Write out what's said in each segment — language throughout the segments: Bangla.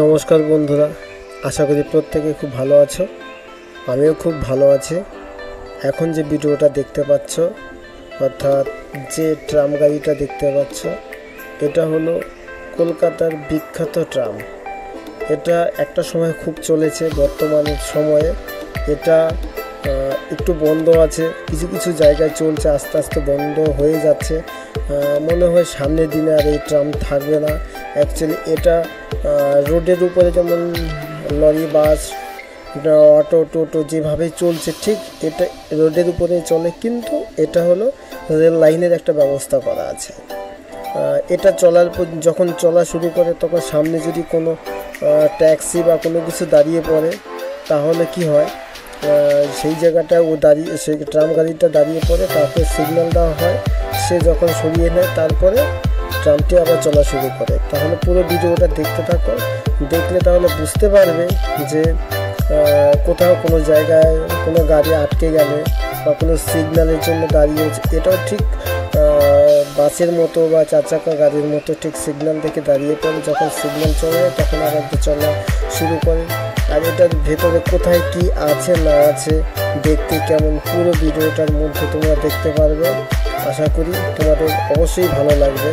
নমস্কার বন্ধুরা, আশা করি প্রত্যেকে খুব ভালো আছো। আমিও খুব ভালো আছি। এখন যে ভিডিওটা দেখতে পাচ্ছ, অর্থাৎ যে ট্রাম গাড়িটা দেখতে পাচ্ছ, এটা হলো কলকাতার বিখ্যাত ট্রাম। এটা একটা সময় খুব চলেছে, বর্তমানের সময়ে এটা একটু বন্ধ আছে, কিছু কিছু জায়গায় চলছে, আস্তে আস্তে বন্ধ হয়ে যাচ্ছে। মনে হয় সামনের দিনে আর এই ট্রাম থাকবে না। অ্যাকচুয়ালি এটা রোডের উপরে যেমন লরি, বাস, অটো, টোটো যেভাবে চলছে, ঠিক এটা রোডের উপরে চলে, কিন্তু এটা হলো রেল লাইনের একটা ব্যবস্থা করা আছে। এটা চলার পর যখন চলা শুরু করে, তখন সামনে যদি কোনো ট্যাক্সি বা কোনো কিছু দাঁড়িয়ে পড়ে, তাহলে কি হয়, সেই জায়গাটায় সেই ট্রাম গাড়িটা দাঁড়িয়ে পড়ে, তাকে সিগন্যাল দেওয়া হয়, সে যখন সরিয়ে নেয় তারপরে ট্রামটি আবার চলা শুরু করে। তাহলে পুরো ভিডিওটা দেখতে থাকো, দেখলে তাহলে বুঝতে পারবে যে কোথাও কোনো জায়গায় কোনো গাড়ি আটকে গেলে বা কোনো সিগন্যালের জন্য দাঁড়িয়েছে, এটাও ঠিক বাসের মতো বা চার চাকা গাড়ির মতো ঠিক সিগন্যাল দেখে দাঁড়িয়ে পড়ে। যখন সিগন্যাল চলে তখন আবার চলা শুরু করে। আর এটার ভেতরে কোথায় কি আছে না আছে, দেখতে কেমন, পুরো ভিডিওটার মধ্যে তোমরা দেখতে পারবে। আশা করি তোমাদের অবশ্যই ভালো লাগবে।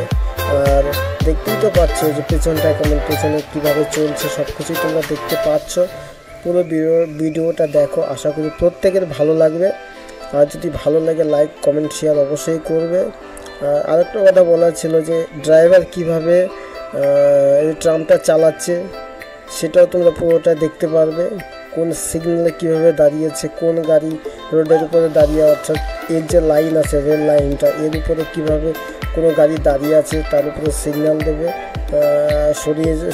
আর দেখতেই তো পাচ্ছ যে পেছনটা কেমন, পেছনে কীভাবে চলছে, সব কিছুই তোমরা দেখতে পাচ্ছ। পুরো ভিডিওটা দেখো, আশা করি প্রত্যেকের ভালো লাগবে। আর যদি ভালো লাগে লাইক, কমেন্ট, শেয়ার অবশ্যই করবে। আর আরেকটা কথা বলার ছিল যে ড্রাইভার কিভাবে এই ট্রামটা চালাচ্ছে, সেটাও তোমরা পুরোটা দেখতে পারবে। কোন সিগন্যালে কীভাবে দাঁড়িয়েছে, কোন গাড়ি রোডের উপরে দাঁড়িয়ে, অর্থাৎ এর যে লাইন আছে, রেল লাইনটা, এর উপরে কীভাবে কোনো গাড়ি দাঁড়িয়ে আছে তার উপরে সিগন্যাল দেবে,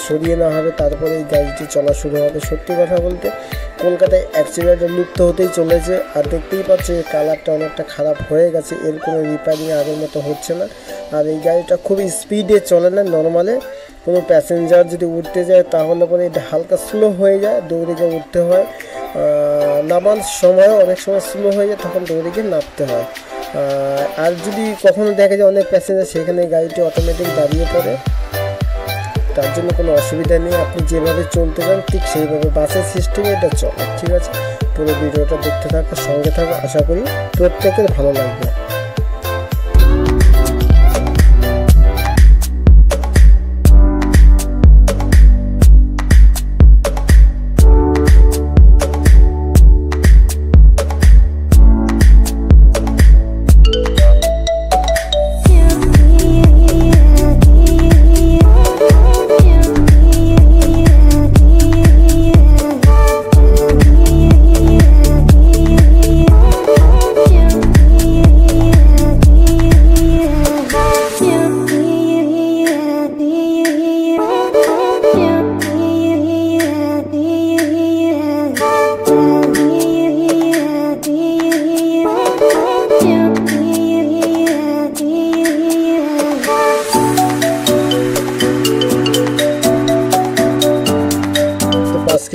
সরিয়ে নেওয়া হবে, তারপরে এই গাড়িটি চলা শুরু হবে। সত্যি কথা বলতে কলকাতায় অ্যাক্সিডেন্ট লুপ্ত হতেই চলেছে। আর দেখতেই পাচ্ছ এই কালারটা অনেকটা খারাপ হয়ে গেছে, এর কোনো রিপেয়ারিং আগের মতো হচ্ছে না। আর এই গাড়িটা খুব স্পিডে চলে না। নর্মালে কোনো প্যাসেঞ্জার যদি উঠতে যায় তাহলে পরে এটা হালকা স্লো হয়ে যায়, দৌড়ে গিয়ে উঠতে হয়। নামার সময়ও অনেক সময় স্লো হয়ে যায়, তখন দৌড়ে গিয়ে নামতে হয়। আর যদি কখনো দেখা যায় অনেক প্যাসেঞ্জার, সেখানে গাড়িটি অটোমেটিক দাঁড়িয়ে পড়ে, তার জন্য কোনো অসুবিধা নেই। আপনি যেভাবে চলতে চান ঠিক সেইভাবে বাসের সিস্টেমে এটা চলে। ঠিক আছে, পুরো ভিডিওটা দেখতে থাকো, সঙ্গে থাকো, আশা করি প্রত্যেকের ভালো লাগবে।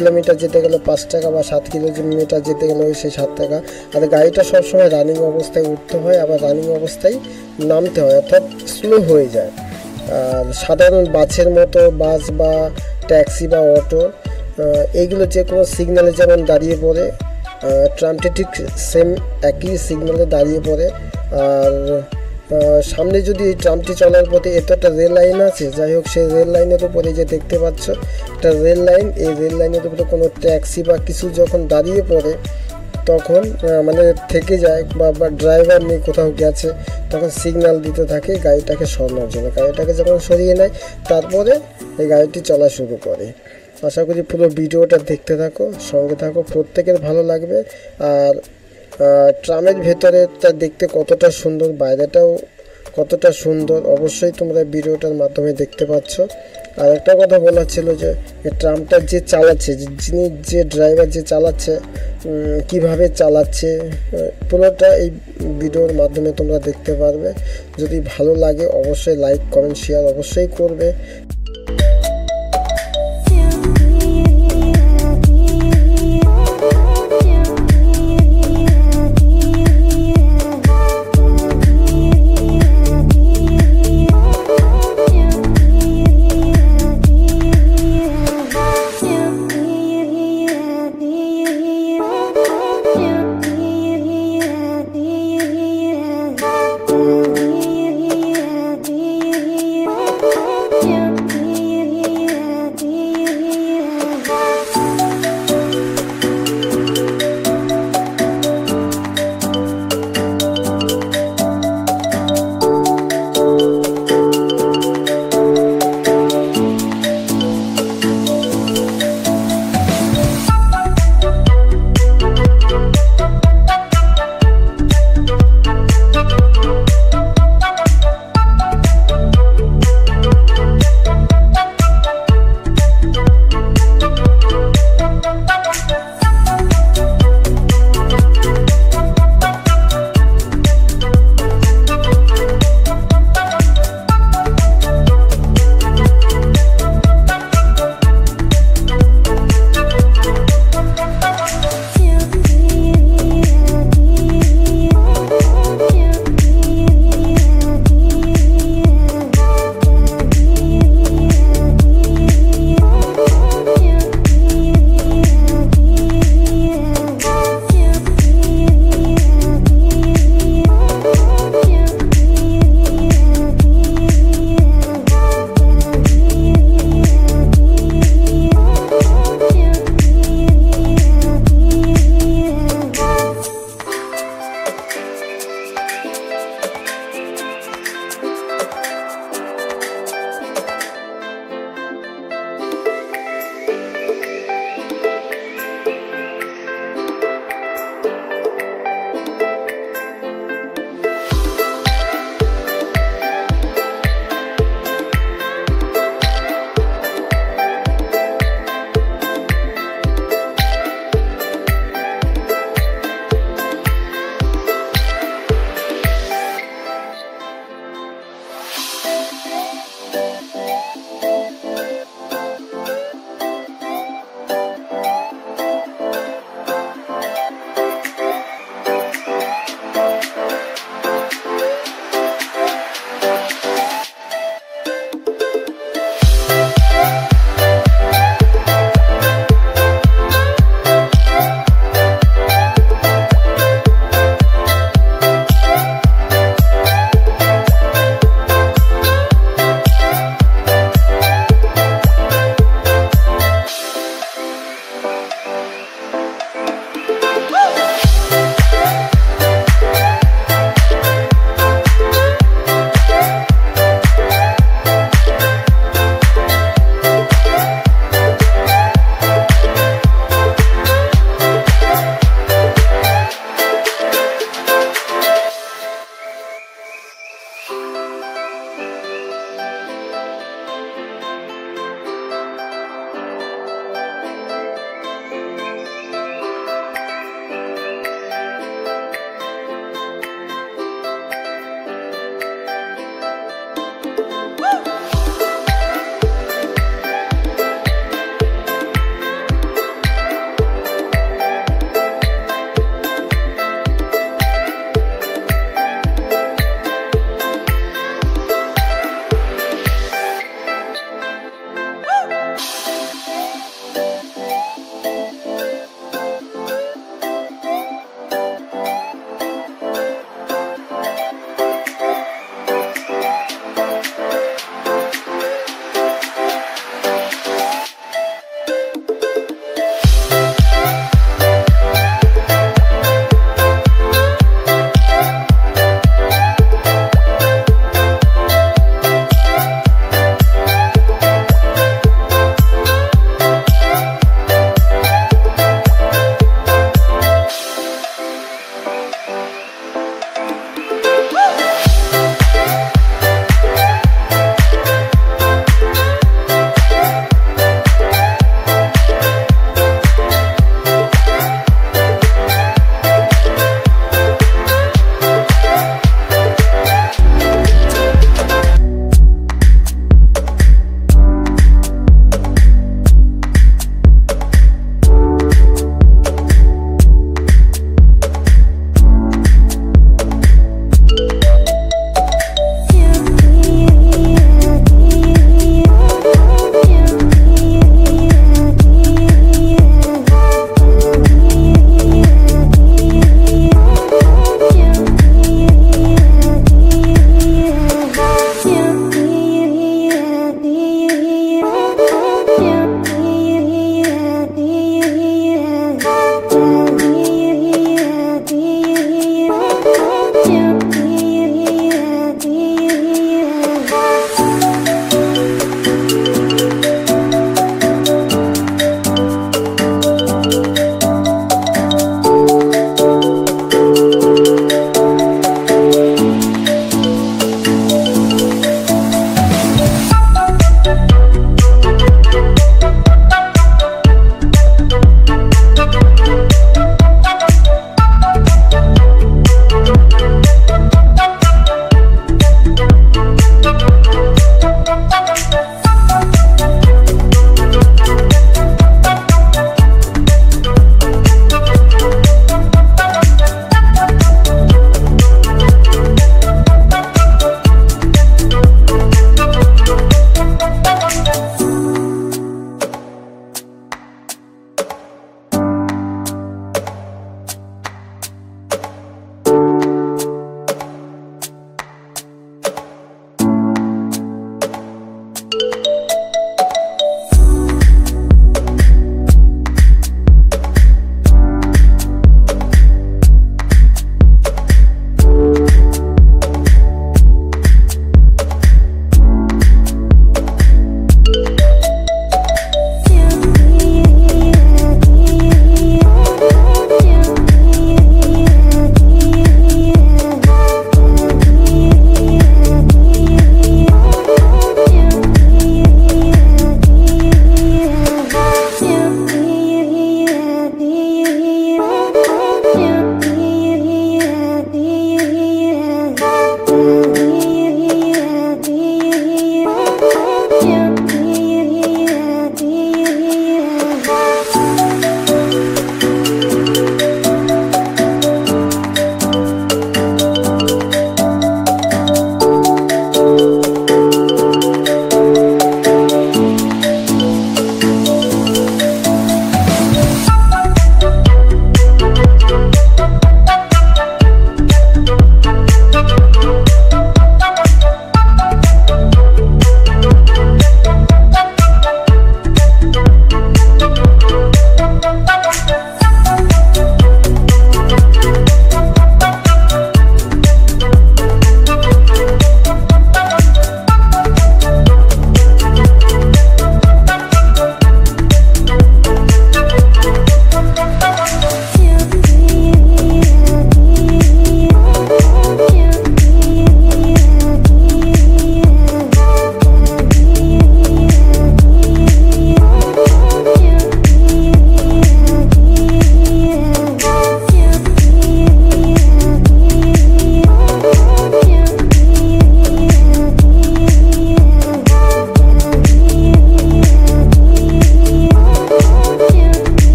কিলোমিটার যেতে গেলে 5 টাকা বা 7 কিলোমিটার যেতে গেলে সেই 7 টাকা। আর গাড়িটা সবসময় রানিং অবস্থায় উঠতে হয়, আবার রানিং অবস্থায় নামতে হয়, অর্থাৎ স্লো হয়ে যায়। আর সাধারণ বাসের মতো বাস বা ট্যাক্সি বা অটো, এইগুলো যে কোনো সিগন্যালে যেমন দাঁড়িয়ে পড়ে, ট্রামটি ঠিক সেম একই সিগন্যালে দাঁড়িয়ে পড়ে। আর সামনে যদি ট্রামটি চলার পথে এটা একটা রেল লাইন আছে, যাই হোক, সেই রেল লাইনের উপরে যে দেখতে পাচ্ছ একটা রেল লাইন, এই রেল লাইনের উপরে কোনো ট্যাক্সি বা কিছু যখন দাঁড়িয়ে পড়ে, তখন মানে থেকে যায় বা ড্রাইভার নেই, কোথাও গেছে, তখন সিগন্যাল দিতে থাকে গাড়িটাকে সরানোর জন্য। গাড়িটাকে যখন সরিয়ে নেয় তারপরে এই গাড়িটি চলা শুরু করে। আশা করি পুরো ভিডিওটা দেখতে থাকো, সঙ্গে থাকো, প্রত্যেকের ভালো লাগবে। আর ট্রামের ভেতরে তা দেখতে কতটা সুন্দর, বাইরেটাও কতটা সুন্দর, অবশ্যই তোমরা ভিডিওটার মাধ্যমে দেখতে পাচ্ছ। আর একটা কথা বলার ছিল যে ট্রামটা যে চালাচ্ছে, যে ড্রাইভার যে চালাচ্ছে, কিভাবে চালাচ্ছে, পুরোটা এই ভিডিওর মাধ্যমে তোমরা দেখতে পারবে। যদি ভালো লাগে অবশ্যই লাইক, কমেন্ট, শেয়ার অবশ্যই করবে।